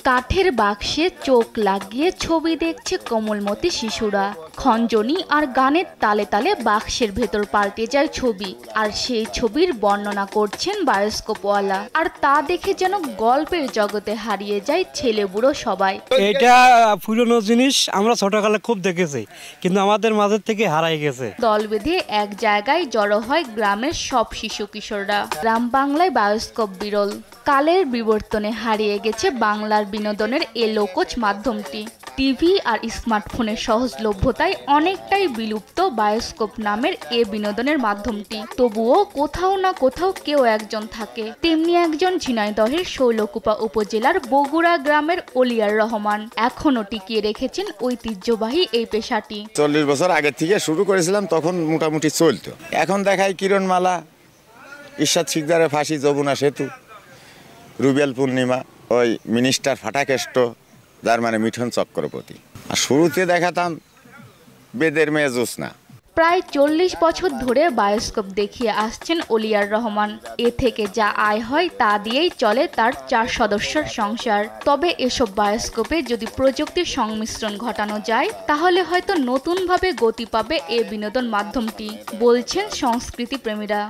কাঠের বাক্সে চোখ লাগিয়ে ছবি দেখছে কোমলমতি শিশুরা। খঞ্জনি আর গানের তালে তালে বাক্সের ভেতর পাল্টে যায় ছবি, আর সেই ছবির বর্ণনা করছেন বায়োস্কোপওয়ালা। আর তা দেখে যেন গল্পের জগতে হারিয়ে যায় ছেলে বুড়ো সবাই। এটা পুরনো জিনিস, আমরা ছোটকালে খুব দেখেছি, কিন্তু আমাদের মাঝে থেকে হারাই গেছে। দল বেঁধে এক জায়গায় জড়ো হয় গ্রামের সব শিশু কিশোররা। গ্রাম বাংলায় বায়োস্কোপ বিরল। কালের বিবর্তনে হারিয়ে গেছে বাংলার বিনোদনের এ লোকজ মাধ্যমটি। টিভি আর স্মার্টফোনের সহজলভ্যতায় অনেকটাই বিলুপ্ত বায়োস্কোপ নামের এ বিনোদনের মাধ্যমটি। তবুও কোথাও না কোথাও কেউ একজন থাকে। তেমনি একজন ঝিনাইদহের শৈলকুপা উপজেলার বগুড়া গ্রামের অলিয়ার রহমান এখনো টিকিয়ে রেখেছেন ঐতিহ্যবাহী এই পেশাটি। 40 বছর আগে থেকে শুরু করেছিলাম, তখন মোটামুটি চলতো। এখন দেখাই কিরণমালা, ঈশ্বর শিকদারের ফাঁসি, যমুনা সেতু, রুবেল পূর্ণিমা, ওই মিনিস্টার ফাটাকেষ্ট, যার মানে মিঠন চক্রবর্তী। আর শুরুতে দেখাতাম বেদের মেয়ে জোৎস্না। প্রায় 40 বছর ধরে বায়োস্কোপ দেখিয়ে আসছেন অলিয়ার রহমান। এ থেকে যা আয় হয় তা দিয়েই চলে তার 4 সদস্যের সংসার। তবে এসব বায়োস্কোপে যদি প্রযুক্তির সংমিশ্রণ ঘটানো যায়, তাহলে হয়তো নতুনভাবে গতি পাবে এ বিনোদন মাধ্যমটি, বলছেন সংস্কৃতি প্রেমীরা।